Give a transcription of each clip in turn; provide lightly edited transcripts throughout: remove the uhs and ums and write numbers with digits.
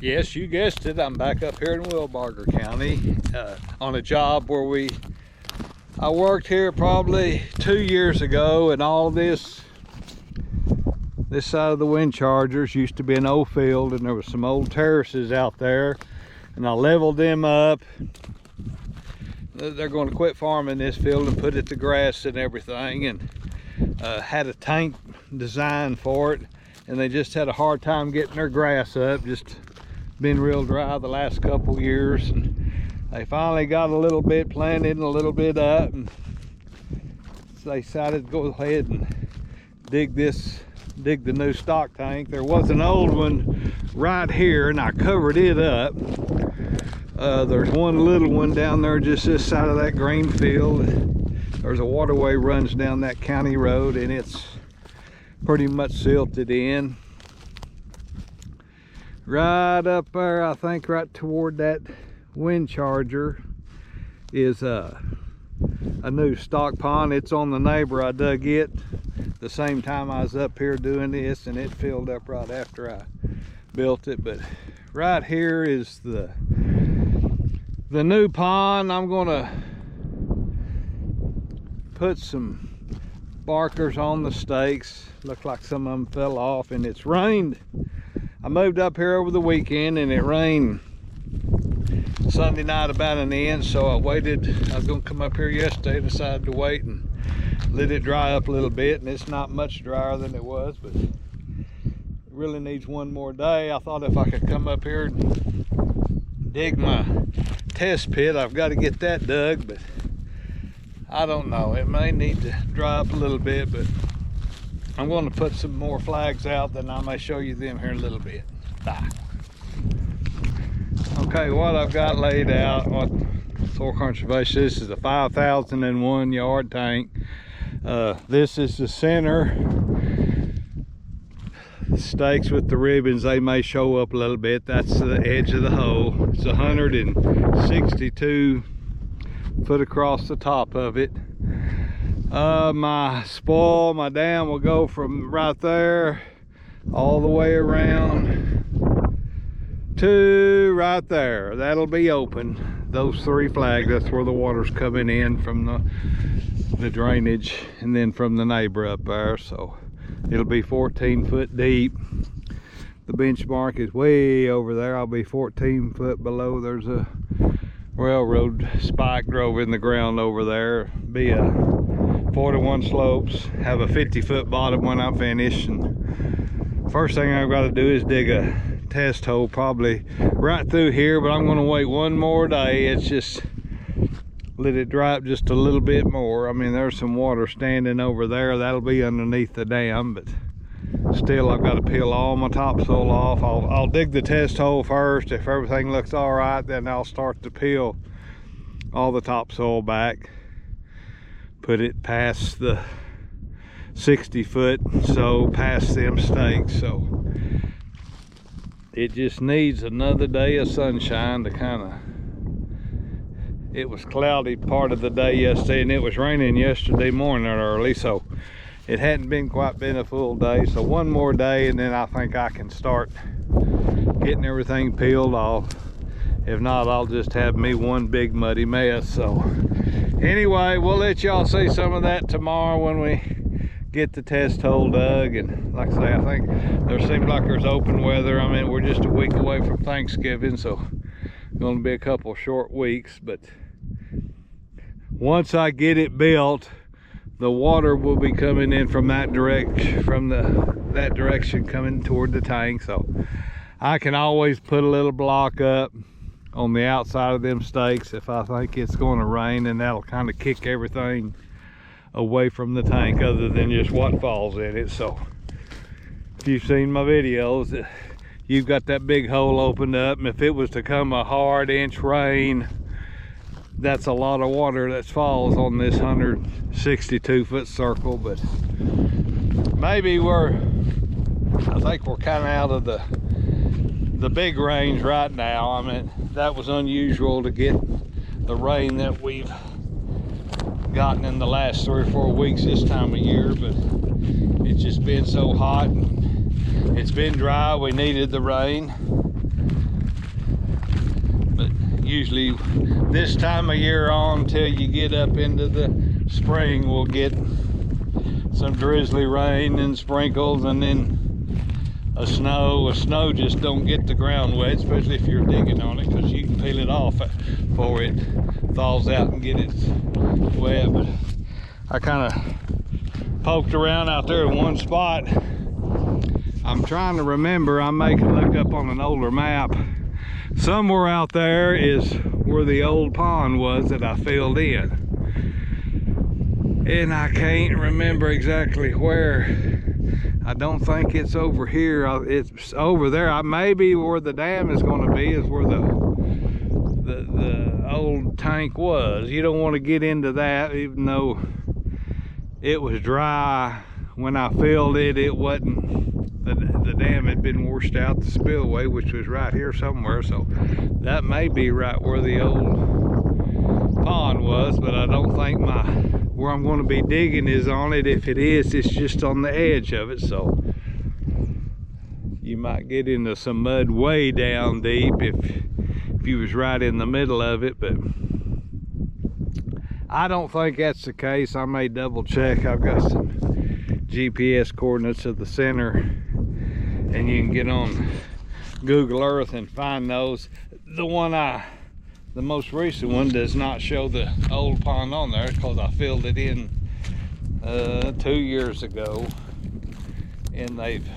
Yes, you guessed it. I'm back up here in Wilbarger County on a job where I worked here probably 2 years ago, and all this side of the wind chargers used to be an old field, and there was some old terraces out there, and I leveled them up. They're going to quit farming this field and put it to grass and everything, and had a tank designed for it, and they just had a hard time getting their grass up. Just been real dry the last couple years, and they finally got a little bit planted and a little bit up, and so they decided to go ahead and dig the new stock tank. There was an old one right here, and I covered it up. There's one little one down there just this side of that green field. There's a waterway runs down that county road, and it's pretty much silted in. Right up there, I think right toward that wind charger, is a new stock pond. It's on the neighbor. I dug it the same time I was up here doing this, and it filled up right after I built it. But right here is the new pond. I'm gonna put some barkers on the stakes. Look like some of them fell off, and it's rained. I moved up here over the weekend, and it rained Sunday night about an inch, so I waited. I was gonna come up here yesterday, decided to wait and let it dry up a little bit, and it's not much drier than it was, but it really needs one more day. I thought if I could come up here and dig my test pit, I've got to get that dug, but I don't know. It may need to dry up a little bit, but I'm going to put some more flags out, then I may show you them here in a little bit. Bye. Okay, what I've got laid out, what soil conservation, this is a 5,001 yard tank. This is the center. The stakes with the ribbons, they may show up a little bit. That's the edge of the hole. It's 162 foot across the top of it. My spoil, my dam will go from right there all the way around to right there. That'll be open. Those 3 flags, that's where the water's coming in from the drainage, and then from the neighbor up there. So it'll be 14 foot deep. The benchmark is way over there. I'll be 14 foot below. There's a railroad spike drove in the ground over there. Be a 4-to-1 slopes, have a 50-foot bottom when I'm finished. And first thing I've got to do is dig a test hole probably right through here, but I'm going to wait one more day. It's just let it dry up just a little bit more. I mean, there's some water standing over there. That'll be underneath the dam, but still I've got to peel all my topsoil off. I'll dig the test hole first. If everything looks all right, then I'll start to peel all the topsoil back, put it past the 60 foot, so past them stakes. So it just needs another day of sunshine to kind of, it was cloudy part of the day yesterday, and it was raining yesterday morning early, so it hadn't been a full day. So one more day, and then I think I can start getting everything peeled off. If not, I'll just have me one big muddy mess. So anyway, we'll let y'all see some of that tomorrow when we get the test hole dug. And like I say, I think there seems like there's open weather. I mean, we're just a week away from Thanksgiving, so it's going to be a couple short weeks. But once I get it built, the water will be coming in from that direction coming toward the tank. So I can always put a little block up on the outside of them stakes if I think it's going to rain, and that'll kind of kick everything away from the tank other than just what falls in it. So if you've seen my videos, you've got that big hole opened up, and if it was to come a hard inch rain, that's a lot of water that falls on this 162 foot circle. But maybe I think we're kind of out of the big range right now. I mean, that was unusual to get the rain that we've gotten in the last 3 or 4 weeks this time of year, but it's just been so hot and it's been dry. We needed the rain. usually this time of year on till you get up into the spring, we'll get some drizzly rain and sprinkles, and then a snow just don't get the ground wet, especially if you're digging on it, because you can peel it off before it thaws out and get it wet. But I kind of poked around out there in one spot. I'm trying to remember, I may look up on an older map. Somewhere out there is where the old pond was that I filled in, and I can't remember exactly where. I don't think it's over here. It's over there. Maybe where the dam is going to be is where the old tank was. You don't want to get into that, even though it was dry when I filled it. It wasn't, the dam had been washed out, the spillway, which was right here somewhere. So that may be right where the old pond was, but I don't think where I'm going to be digging is on it. If it is, it's just on the edge of it, so you might get into some mud way down deep if you was right in the middle of it. But I don't think that's the case. I may double check. I've got some GPS coordinates of the center, and you can get on Google Earth and find those. The most recent one does not show the old pond on there because I filled it in 2 years ago, and they've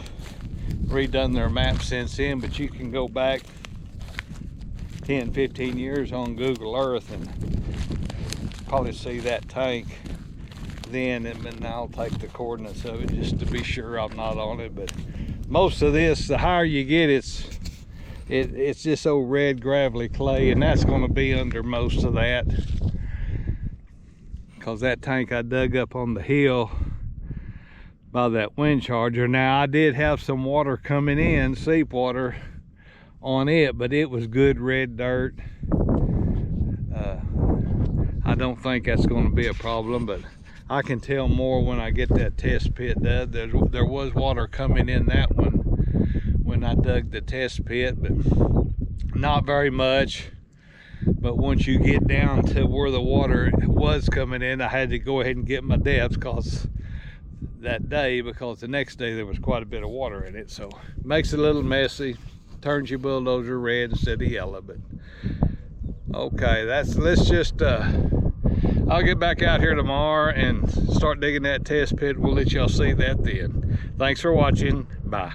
redone their map since then. But you can go back 10-15 years on Google Earth and probably see that tank then, and I'll take the coordinates of it just to be sure I'm not on it. But most of this, the higher you get, it's just old red gravelly clay, and that's going to be under most of that, because that tank I dug up on the hill by that wind charger. Now I did have some water coming in, seep water on it, but it was good red dirt. I don't think that's going to be a problem, but I can tell more when I get that test pit dug. There was water coming in that one when I dug the test pit, but not very much. But once you get down to where the water was coming in, I had to go ahead and get my depths because the next day there was quite a bit of water in it. So it makes it a little messy, turns your bulldozer red instead of yellow. But okay, I'll get back out here tomorrow and start digging that test pit. We'll let y'all see that then. Thanks for watching. Bye.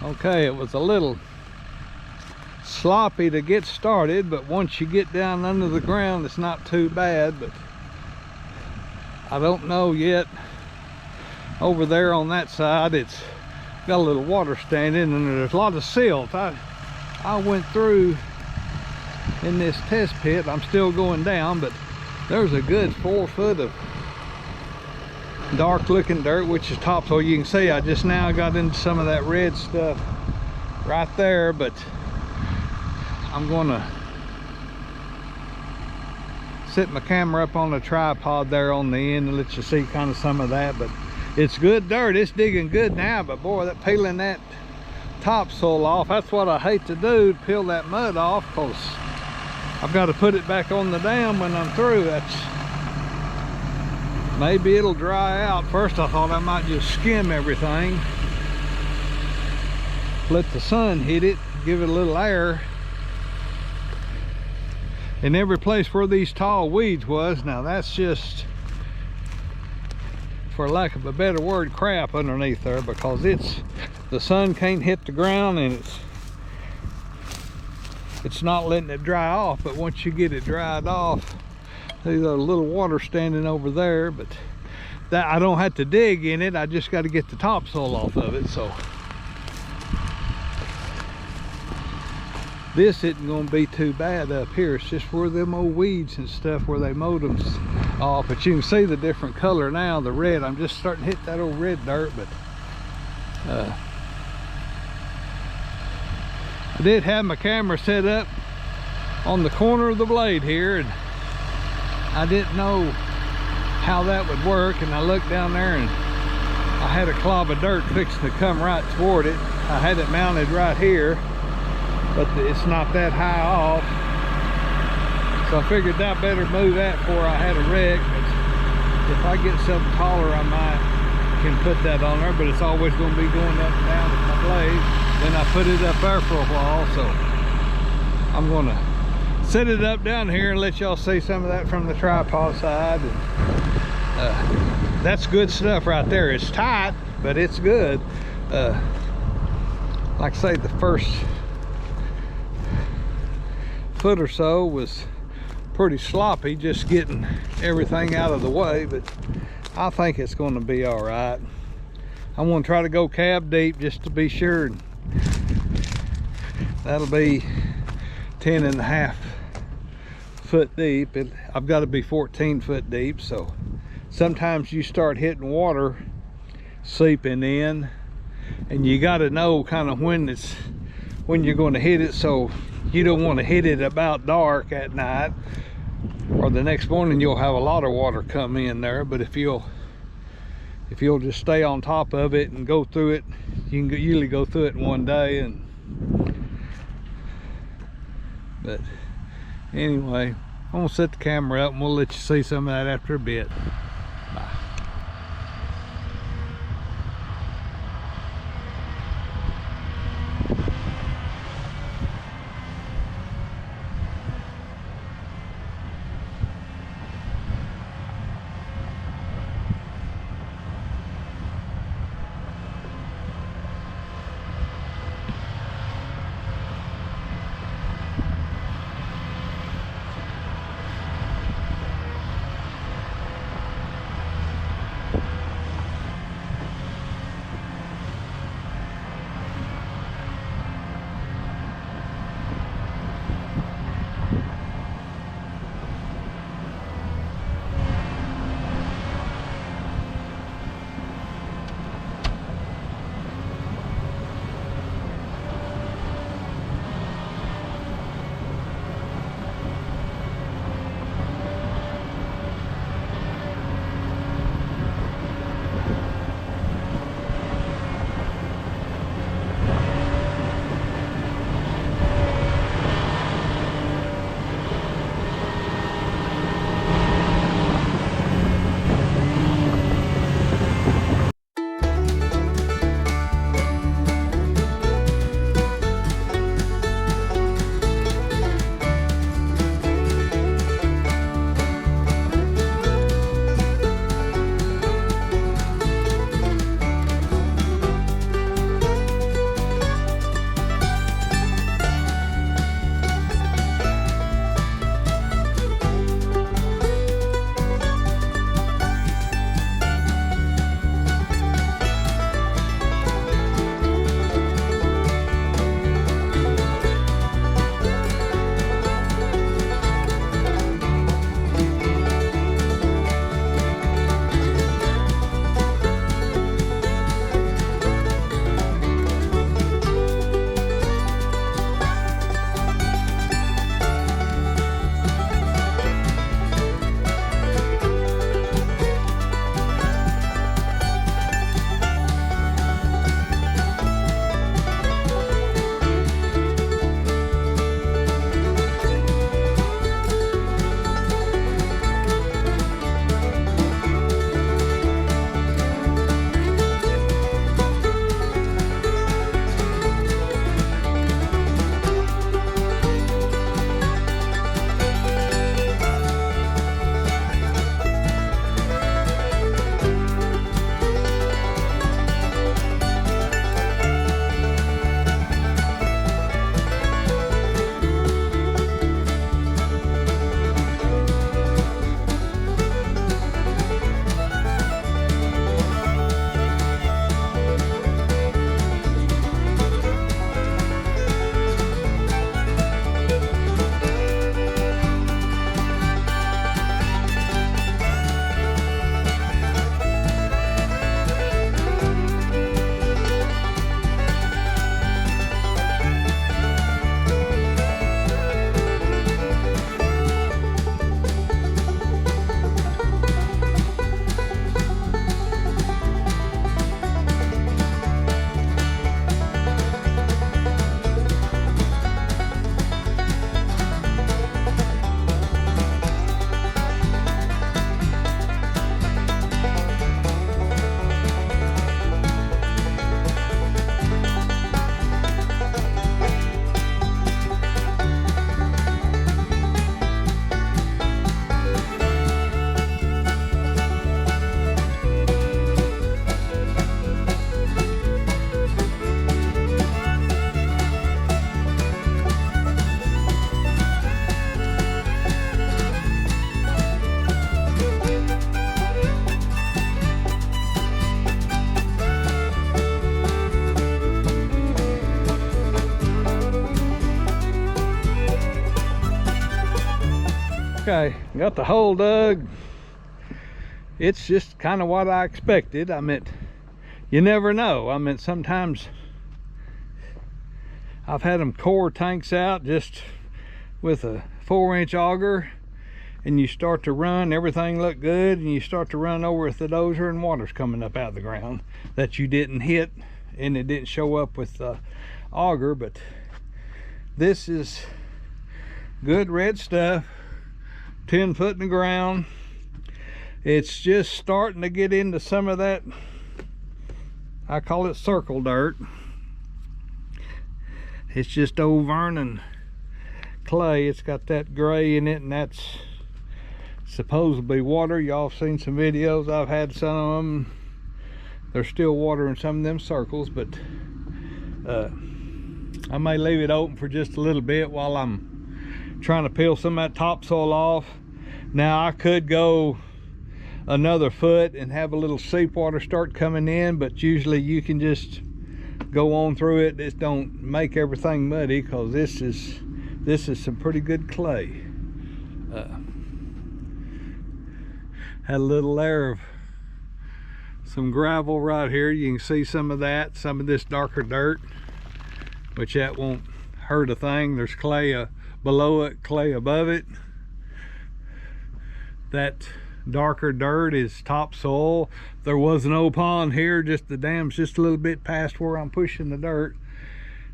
Okay, it was a little sloppy to get started, but once you get down under the ground, it's not too bad. But I don't know yet. Over there on that side, it's got a little water standing, and there's a lot of silt. I went through in this test pit. I'm still going down, but there's a good 4 foot of dark looking dirt, which is topsoil. You can see I just now got into some of that red stuff right there, but I'm gonna set my camera up on the tripod there on the end and let you see kind of some of that. But it's good dirt, it's digging good now, but boy, that peeling that topsoil off, that's what I hate to do, peel that mud off, because I've got to put it back on the dam when I'm through. Maybe it'll dry out. First I thought I might just skim everything, let the sun hit it, give it a little air. In every place where these tall weeds was, now that's just, for lack of a better word, crap underneath there, because the sun can't hit the ground, and it's not letting it dry off. But once you get it dried off, there's a little water standing over there, but that I don't have to dig in it. I just got to get the topsoil off of it. So this isn't going to be too bad up here. It's just where them old weeds and stuff, where they mowed them off. But you can see the different color now, the red. I'm just starting to hit that old red dirt, but I did have my camera set up on the corner of the blade here, and I didn't know how that would work, and I looked down there and I had a clob of dirt fixing to come right toward it. I had it mounted right here, but it's not that high off, so I figured I better move that before I had a wreck. But if I get something taller, I might can put that on there, but it's always going to be going up and down with my blade. Then I put it up there for a while, so I'm going to set it up down here and let y'all see some of that from the tripod side. And that's good stuff right there. It's tight, but it's good. Like I say, the first foot or so was pretty sloppy, just getting everything out of the way, but I think it's going to be all right. I'm going to try to go cab deep just to be sure. That'll be 10.5 foot deep. I've got to be 14 foot deep, so sometimes you start hitting water seeping in, and you got to know kind of when you're going to hit it, so you don't want to hit it about dark at night, or the next morning you'll have a lot of water come in there. But if you'll just stay on top of it and go through it, you can usually go through it in one day. But anyway, I'm gonna set the camera up and we'll let you see some of that after a bit. Bye. Okay, got the hole dug. It's just kind of what I expected. I mean, you never know. I mean, sometimes I've had them core tanks out just with a 4-inch auger, and you start to run, everything looked good, and you start to run over with the dozer and water's coming up out of the ground that you didn't hit, and it didn't show up with the auger. But this is good red stuff, 10 foot in the ground. It's just starting to get into some of that, I call it circle dirt. It's just old Vernon clay. It's got that gray in it, and that's supposedly water. Y'all have seen some videos. I've had some of them. There's still water in some of them circles, but I may leave it open for just a little bit while I'm trying to peel some of that topsoil off. Now I could go another foot and have a little seep water start coming in, but usually you can just go on through it. Just don't make everything muddy, because this is some pretty good clay. Had a little layer of some gravel right here. You can see some of that, some of this darker dirt, which that won't hurt a thing. There's clay below it, clay above it. That darker dirt is topsoil. There was an old pond here, just the dam's just a little bit past where I'm pushing the dirt,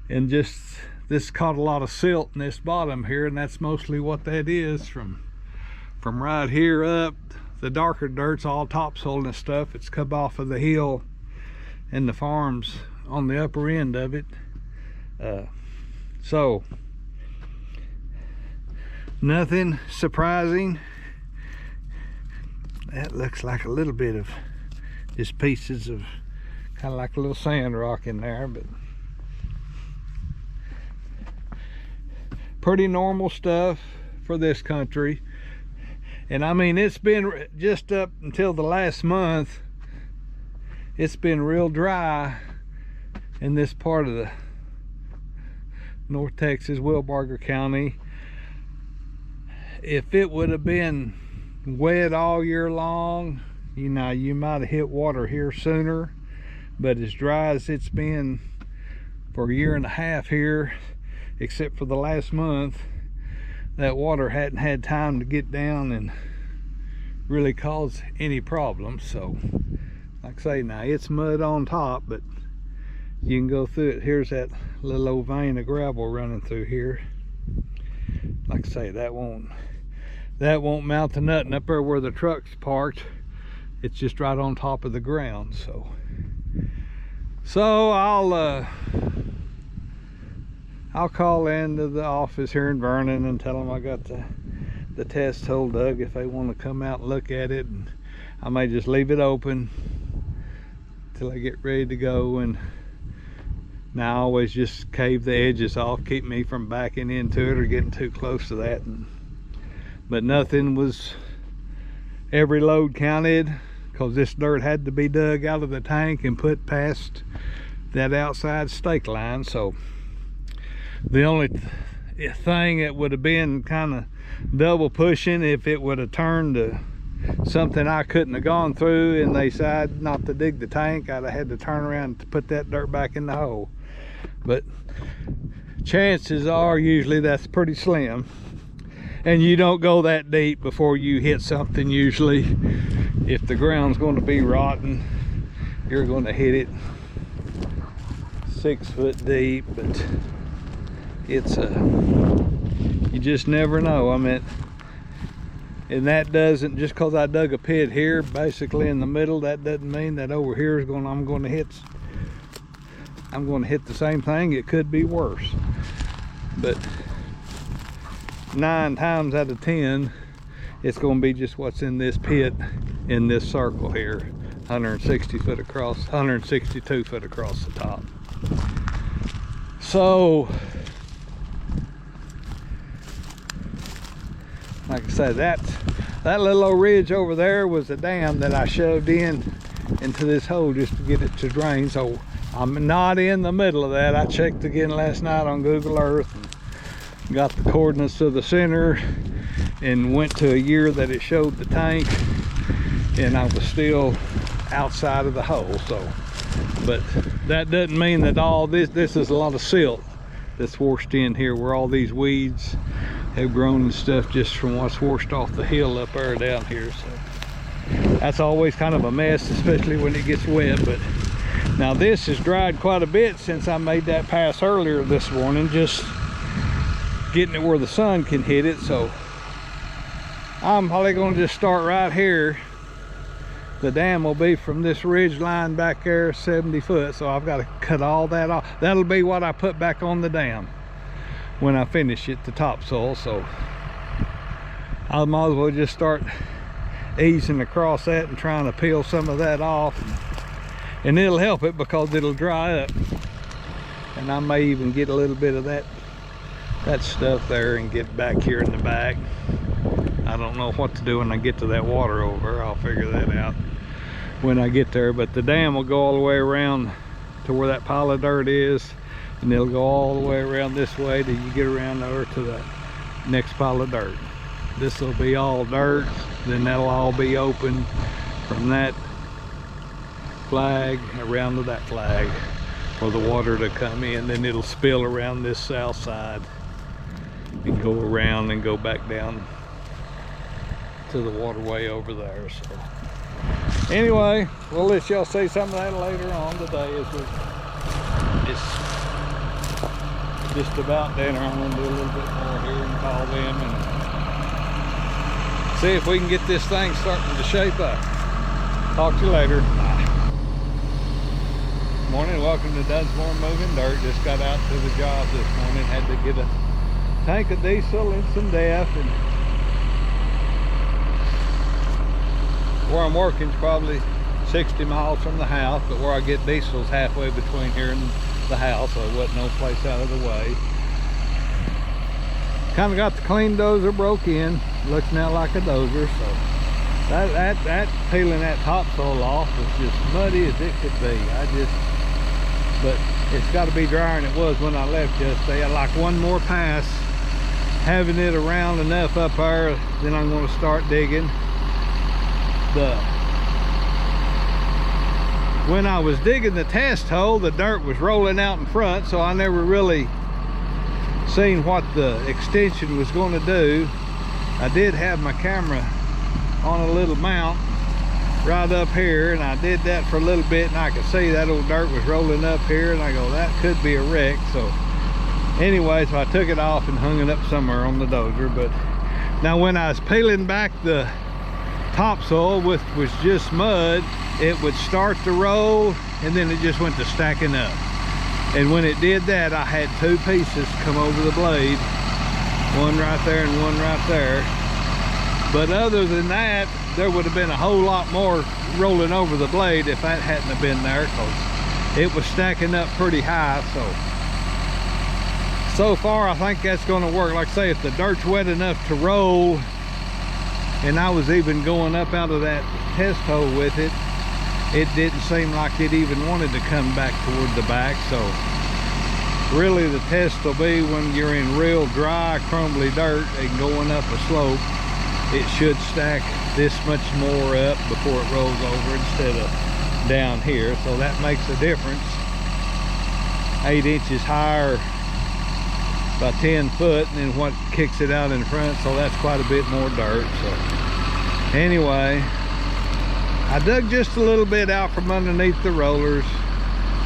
and just this caught a lot of silt in this bottom here, and that's mostly what that is. From right here up, the darker dirt's all topsoil and stuff. It's come off of the hill and the farms on the upper end of it. So nothing surprising. That looks like a little bit of just pieces of kind of like a little sand rock in there, but pretty normal stuff for this country. And I mean, it's been just up until the last month, it's been real dry in this part of the North Texas, Wilbarger County. If it would have been wet all year long, you know, you might have hit water here sooner. But as dry as it's been for a year and a half here, except for the last month, that water hadn't had time to get down and really cause any problems. So like I say, now it's mud on top, but you can go through it. Here's that little old vein of gravel running through here. Like I say, that won't mount to nothing up there where the truck's parked. It's just right on top of the ground. So I'll call into the office here in Vernon and tell them I got the test hole dug, if they want to come out and look at it. And I may just leave it open till I get ready to go. And now I always just cave the edges off, keep me from backing into it or getting too close to that. But nothing was, every load counted, because this dirt had to be dug out of the tank and put past that outside stake line. So the only thing that would have been kind of double pushing, if it would have turned to something I couldn't have gone through and they decided not to dig the tank, I'd have had to turn around to put that dirt back in the hole. But chances are usually that's pretty slim, and you don't go that deep before you hit something. Usually if the ground's going to be rotten, you're going to hit it 6 foot deep. But it's you just never know. I mean, and that doesn't, just because I dug a pit here basically in the middle, that doesn't mean that over here is going, I'm going to hit the same thing. It could be worse. But 9 times out of 10 it's going to be just what's in this pit in this circle here, 160 foot across, 162 foot across the top. So like I said, that little old ridge over there was a dam that I shoved into this hole just to get it to drain. So I'm not in the middle of that. I checked again last night on Google Earth and got the coordinates of the center, and went to a year that it showed the tank, and I was still outside of the hole. So, but that doesn't mean that all this is a lot of silt that's washed in here, where all these weeds have grown and stuff just from what's washed off the hill up there down here. So that's always kind of a mess, especially when it gets wet. But now this has dried quite a bit since I made that pass earlier this morning, just getting it where the sun can hit it. So I'm probably going to just start right here. The dam will be from this ridge line back there 70 foot, so I've got to cut all that off. That'll be what I put back on the dam when I finish it, the topsoil. So I might as well just start easing across that and trying to peel some of that off, and it'll help it because it'll dry up, and I may even get a little bit of that stuff there and get back here in the back. I don't know what to do when I get to that water over. I'll figure that out when I get there. But the dam will go all the way around to where that pile of dirt is, and it'll go all the way around this way till you get around there to the next pile of dirt. This will be all dirt, then that'll all be open from that flag around to that flag for the water to come in. Then it'll spill around this south side and go around and go back down to the waterway over there. So anyway, we'll let y'all see some of that later on today, as it's just about dinner. I'm going to do a little bit more here and call them and see if we can get this thing starting to shape up. Talk to you later. Bye. Morning, welcome to Dunsmore Moving Dirt. Just got out to the job this morning. Had to get a tank of diesel and some DEF, and where I'm working is probably 60 miles from the house, but where I get diesel is halfway between here and the house, so it wasn't no place out of the way. Kind of got the clean dozer broke in. Looks now like a dozer. So that peeling that topsoil off was just muddy as it could be. But it's got to be drier than it was when I left yesterday. I like one more pass, having it around enough up there, then I'm going to start digging. When I was digging the test hole, the dirt was rolling out in front, so I never really seen what the extension was going to do. I did have my camera on a little mount right up here, and I did that for a little bit, and I could see that old dirt was rolling up here, and I go, that could be a wreck. So anyway, so I took it off and hung it up somewhere on the dozer. But now when I was peeling back the topsoil, which was just mud, it would start to roll, and then it just went to stacking up. And when it did that, I had two pieces come over the blade, one right there and one right there. But other than that, there would have been a whole lot more rolling over the blade if that hadn't have been there, because it was stacking up pretty high. So far I think that's going to work. Like I say, if the dirt's wet enough to roll, and I was even going up out of that test hole with it, it didn't seem like it even wanted to come back toward the back. So really the test will be when you're in real dry crumbly dirt and going up a slope. It should stack this much more up before it rolls over instead of down here. So that makes a difference. 8 inches higher by 10 foot, and then what kicks it out in front, so that's quite a bit more dirt. So anyway, I dug just a little bit out from underneath the rollers.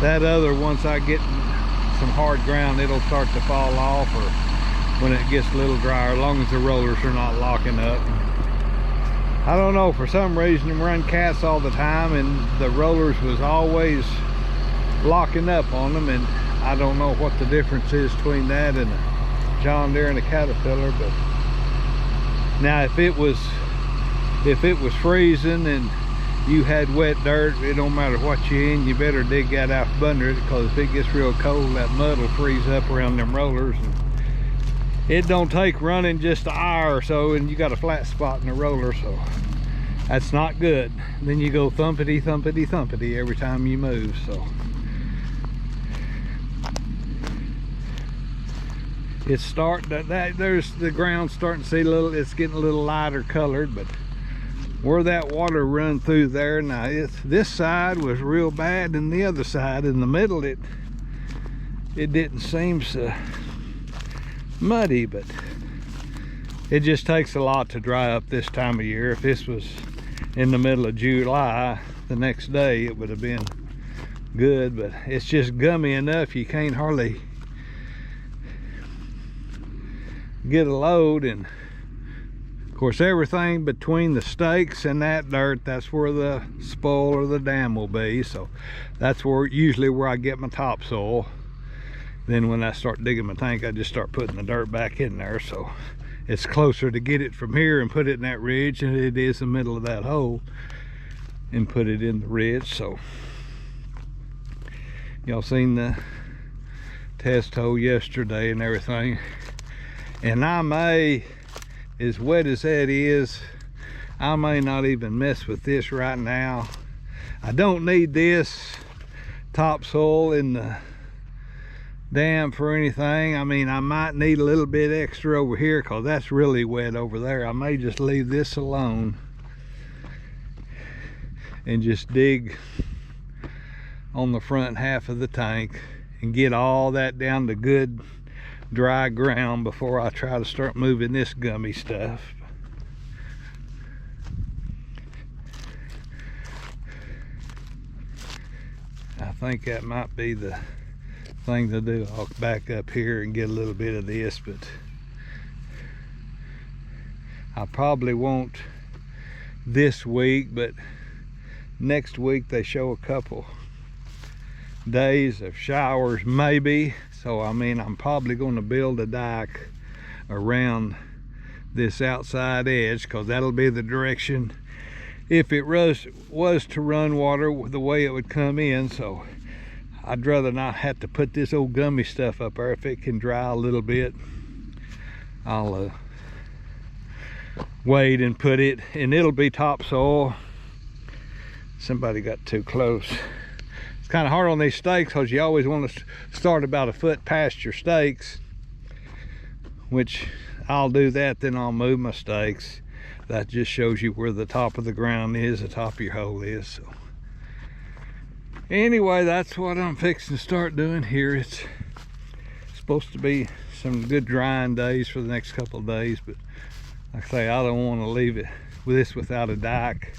That other, once I get some hard ground, it'll start to fall off, or when it gets a little drier, as long as the rollers are not locking up. I don't know, for some reason I run cats all the time, and the rollers was always locking up on them, and I don't know what the difference is between that and a John Deere and a Caterpillar. But now if it was freezing and you had wet dirt, it don't matter what you're in, you better dig that out from under it, because if it gets real cold, that mud will freeze up around them rollers, and it don't take running just an hour or so and you got a flat spot in the roller, so that's not good. Then you go thumpity thumpity thumpity every time you move. So it's starting that there's the ground starting to see a little, it's getting a little lighter colored, but where that water run through there now, this side was real bad, and the other side in the middle it didn't seem so muddy, but it just takes a lot to dry up this time of year. If this was in the middle of July, the next day it would have been good, but it's just gummy enough you can't hardly get a load. And of course everything between the stakes and that dirt, that's where the spoil or the dam will be, so that's where usually where I get my topsoil. Then when I start digging my tank, I just start putting the dirt back in there, so it's closer to get it from here and put it in that ridge than it is in the middle of that hole and put it in the ridge. So y'all seen the test hole yesterday and everything, and I may, as wet as that is, I may not even mess with this right now. I don't need this topsoil in the dam for anything. I mean, I might need a little bit extra over here because that's really wet over there. I may just leave this alone and just dig on the front half of the tank and get all that down to good dry ground before I try to start moving this gummy stuff. I think that might be the thing to do. I'll back up here and get a little bit of this, but I probably won't this week, but next week they show a couple days of showers maybe. So I mean, I'm probably going to build a dike around this outside edge, because that'll be the direction if it was to run water the way it would come in. So I'd rather not have to put this old gummy stuff up there. If it can dry a little bit, I'll wait and put it, and it'll be topsoil. Somebody got too close. It's kind of hard on these stakes because you always want to start about a foot past your stakes, which I'll do that, then I'll move my stakes. That just shows you where the top of the ground is, the top of your hole is. So anyway, that's what I'm fixing to start doing here. It's supposed to be some good drying days for the next couple of days, but like I say, I don't want to leave it with this without a dike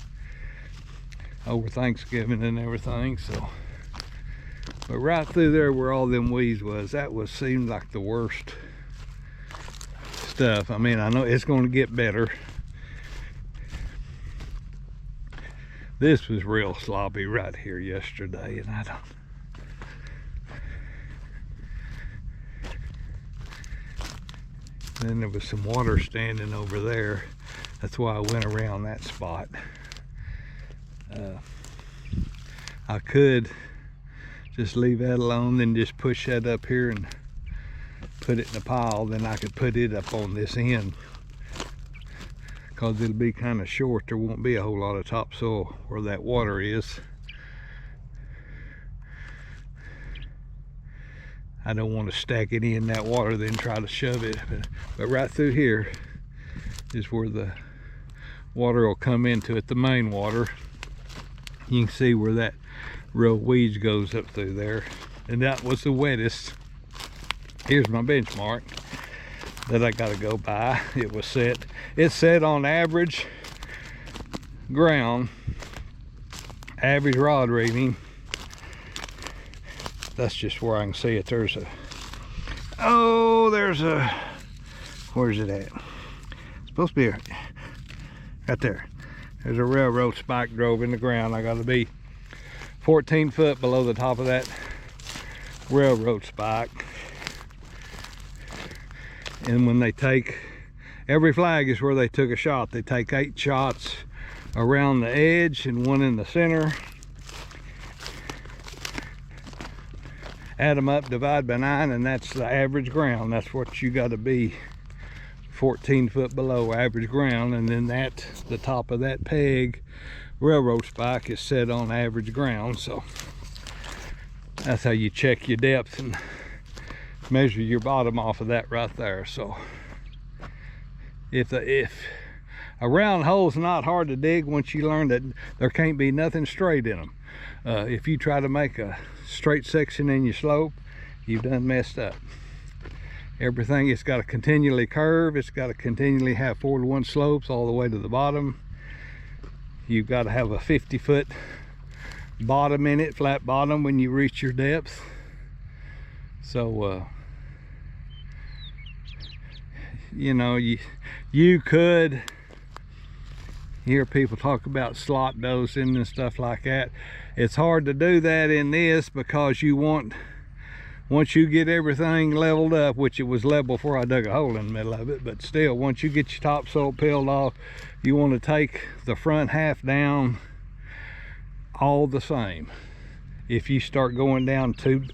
over Thanksgiving and everything. So, but right through there where all them weeds was, that seemed like the worst stuff. I mean, I know it's going to get better. This was real sloppy right here yesterday, and I don't. Then there was some water standing over there. That's why I went around that spot. I could just leave that alone, then just push that up here and put it in a pile. Then I could put it up on this end, because it'll be kind of short. There won't be a whole lot of topsoil where that water is. I don't want to stack it in that water then try to shove it, but right through here is where the water will come into it, the main water. You can see where that real weeds goes up through there, and that was the wettest. Here's my benchmark that I got to go by. It was set, it's set on average ground, average rod reading. That's just where I can see it. There's a, oh, there's a, where's it at? It's supposed to be right there. There's a railroad spike drove in the ground. I got to be 14 foot below the top of that railroad spike. And when they take, every flag is where they took a shot. They take 8 shots around the edge and 1 in the center. Add them up, divide by 9, and that's the average ground. That's what you got to be, 14 foot below average ground. And then that, the top of that peg railroad spike is set on average ground. So that's how you check your depth and measure your bottom off of that right there. So if a round hole's not hard to dig once you learn that there can't be nothing straight in them. If you try to make a straight section in your slope, you've done messed up. Everything, it's got to continually curve, it's got to continually have 4-to-1 slopes all the way to the bottom. You've got to have a 50-foot bottom in it, flat bottom, when you reach your depth. So you know, you could hear people talk about slot dosing and stuff like that. It's hard to do that in this because you want, once you get everything leveled up, which it was level before I dug a hole in the middle of it, but still, once you get your topsoil peeled off, you want to take the front half down all the same. If you start going down too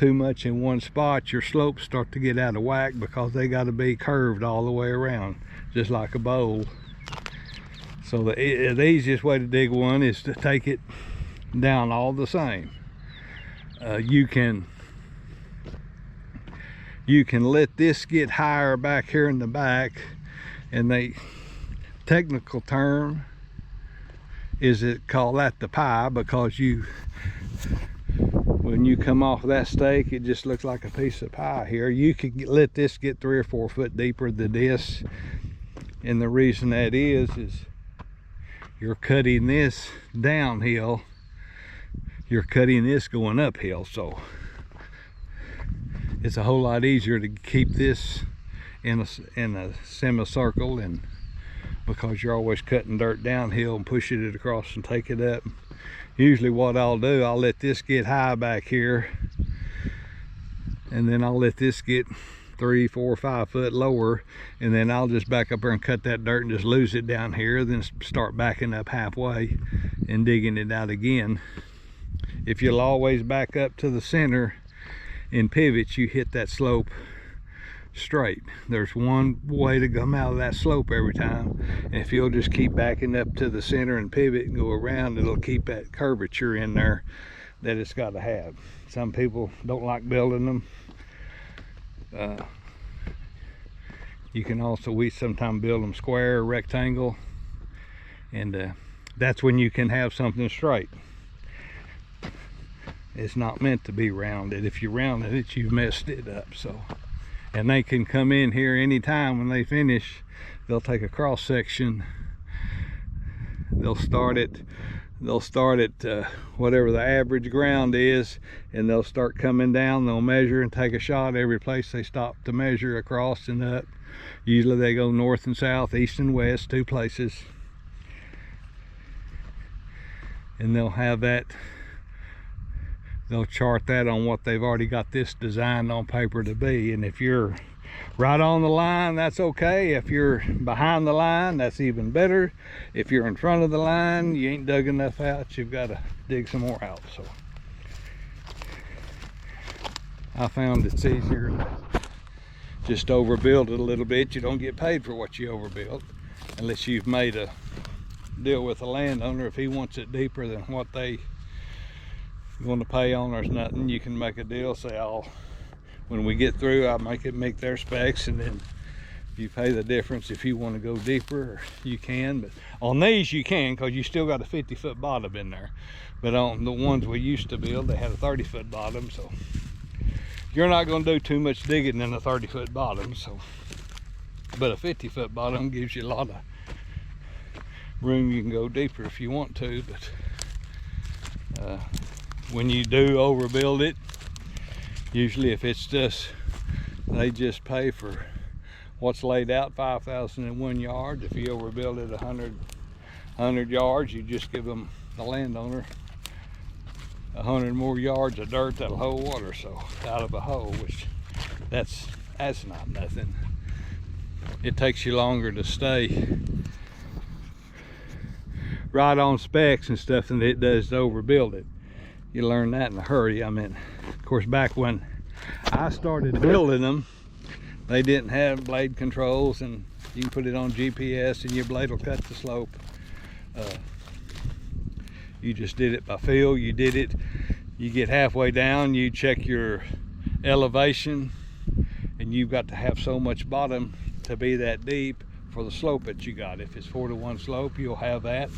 much in one spot, your slopes start to get out of whack because they got to be curved all the way around, just like a bowl. So the easiest way to dig one is to take it down all the same. You can let this get higher back here in the back, and the technical term is call that the pie, because when you come off of that stake, it just looks like a piece of pie here. You could let this get 3 or 4 foot deeper than this, and the reason that is you're cutting this downhill, you're cutting this going uphill, so it's a whole lot easier to keep this in a semicircle, and because you're always cutting dirt downhill and pushing it across and take it up. Usually what I'll do, I'll let this get high back here, and then I'll let this get 3, 4, 5 foot lower, and then I'll just back up there and cut that dirt and just lose it down here, then start backing up halfway and digging it out again. If you'll always back up to the center in pivots, you hit that slope straight. There's one way to come out of that slope every time, and if you'll just keep backing up to the center and pivot and go around, it'll keep that curvature in there that it's got to have. Some people don't like building them. You can also, we sometimes build them square or rectangle, and that's when you can have something straight. It's not meant to be rounded. If you rounded it, you've messed it up. So, and they can come in here anytime when they finish. They'll take a cross section. They'll start at whatever the average ground is, and they'll start coming down. They'll measure and take a shot every place they stop to measure across and up. Usually they go north and south, east and west, 2 places, and they'll have that. They'll chart that on what they've already got this designed on paper to be. And if you're right on the line, that's okay. If you're behind the line, that's even better. If you're in front of the line, you ain't dug enough out, you've got to dig some more out. So I found it's easier to just overbuild it a little bit. You don't get paid for what you overbuild unless you've made a deal with the landowner. If he wants it deeper than what they want to pay on, there's nothing. You can make a deal, say, when we get through, I'll make their specs, and then you pay the difference. If you want to go deeper, you can. But on these you can, because you still got a 50-foot bottom in there. But on the ones we used to build, they had a 30-foot bottom, so you're not going to do too much digging in a 30-foot bottom. So, but a 50-foot bottom gives you a lot of room. You can go deeper if you want to, but when you do overbuild it, usually if it's just, they just pay for what's laid out, 5,001 yards. If you overbuild it 100 yards, you just give them, the landowner, 100 more yards of dirt that'll hold water, so out of a hole, which that's not nothing. It takes you longer to stay right on specs and stuff than it does to overbuild it. You learn that in a hurry. I mean, of course, back when I started building them, they didn't have blade controls, and you can put it on GPS and your blade will cut the slope. You just did it by feel. You did it, you get halfway down, you check your elevation, and you've got to have so much bottom to be that deep for the slope that you got. If it's 4-to-1 slope, you'll have that.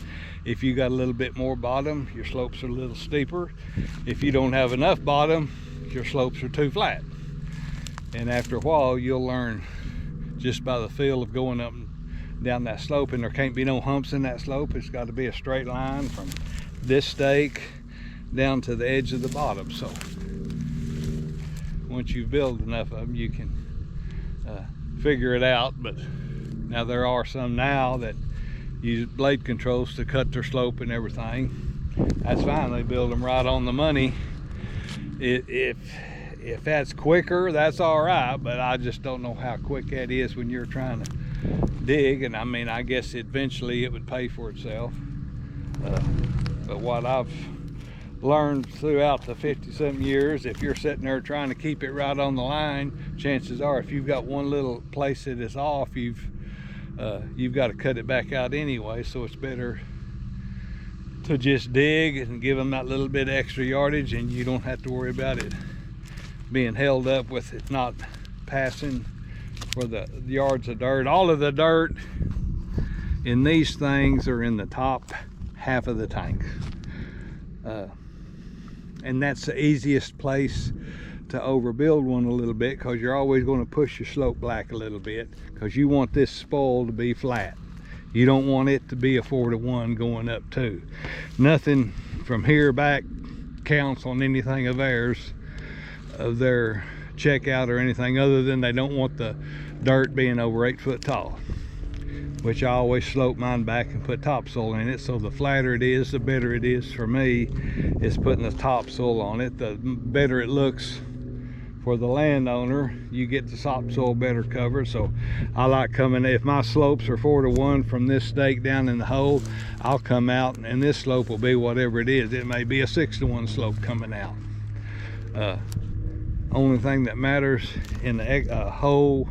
If you got a little bit more bottom, your slopes are a little steeper. If you don't have enough bottom, your slopes are too flat. And after a while, you'll learn just by the feel of going up and down that slope, and there can't be no humps in that slope. It's got to be a straight line from this stake down to the edge of the bottom. So once you build enough of them, you can figure it out. But now there are some now that use blade controls to cut their slope and everything. That's fine, they build them right on the money. If that's quicker, that's all right, but I just don't know how quick that is when you're trying to dig. And I mean, I guess eventually it would pay for itself. But what I've learned throughout the 50-something years, if you're sitting there trying to keep it right on the line, chances are if you've got one little place that is off, you've got to cut it back out anyway. So it's better to just dig and give them that little bit of extra yardage, and you don't have to worry about it being held up with it not passing for the yards of dirt. All of the dirt in these things are in the top half of the tank, and that's the easiest place to overbuild one a little bit, because you're always going to push your slope back a little bit, because you want this spoil to be flat. You don't want it to be a 4-to-1 going up too. Nothing from here back counts on anything of theirs, of their checkout or anything, other than they don't want the dirt being over 8 foot tall, which I always slope mine back and put topsoil in it. So the flatter it is, the better it is for me, is putting the topsoil on it. The better it looks for the landowner, you get the topsoil better covered. So I like coming, if my slopes are 4-to-1 from this stake down in the hole, I'll come out and this slope will be whatever it is. It may be a 6-to-1 slope coming out. Only thing that matters in the hole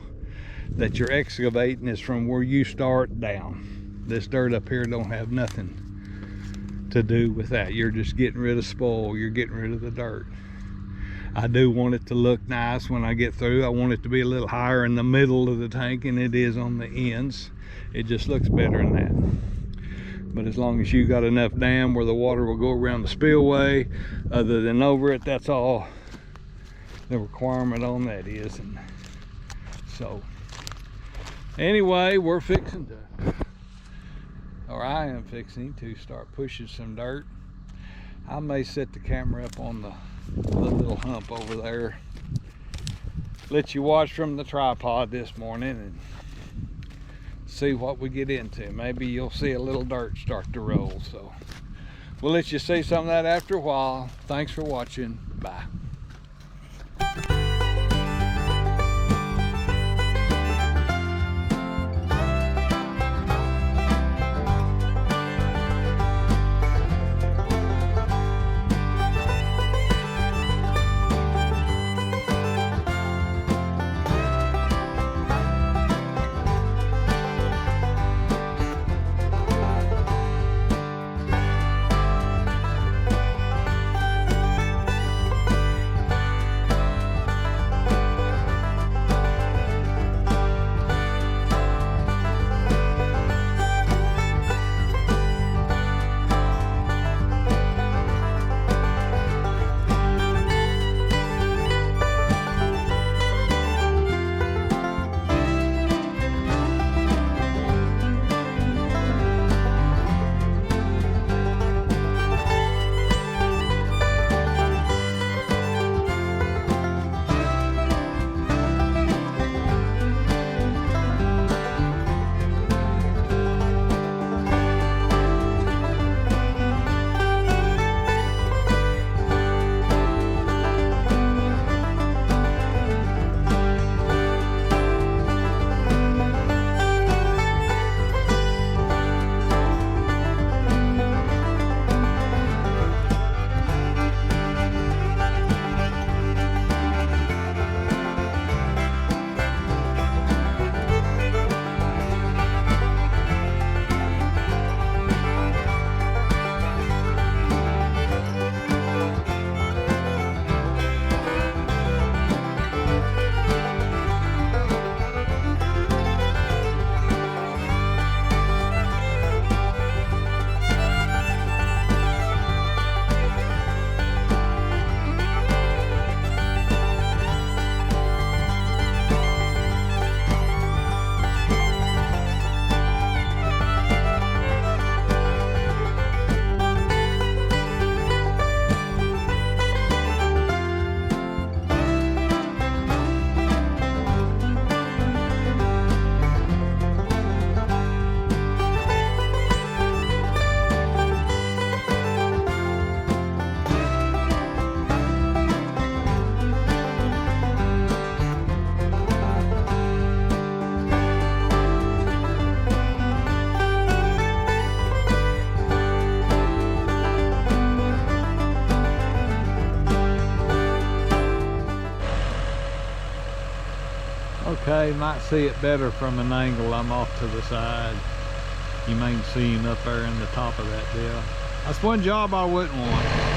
that you're excavating is from where you start down. This dirt up here don't have nothing to do with that. You're just getting rid of spoil, you're getting rid of the dirt. I do want it to look nice when I get through. I want it to be a little higher in the middle of the tank than it is on the ends. It just looks better than that. But as long as you got enough dam where the water will go around the spillway other than over it, that's all the requirement on that is. And so anyway, we're fixing to, or I am fixing to start pushing some dirt. I may set the camera up on the little hump over there, let you watch from the tripod this morning and see what we get into. Maybe you'll see a little dirt start to roll. So we'll let you see some of that after a while. Thanks for watching. Bye. Okay, might see it better from an angle. I'm off to the side. You may see him up there in the top of that deal. That's one job I wouldn't want.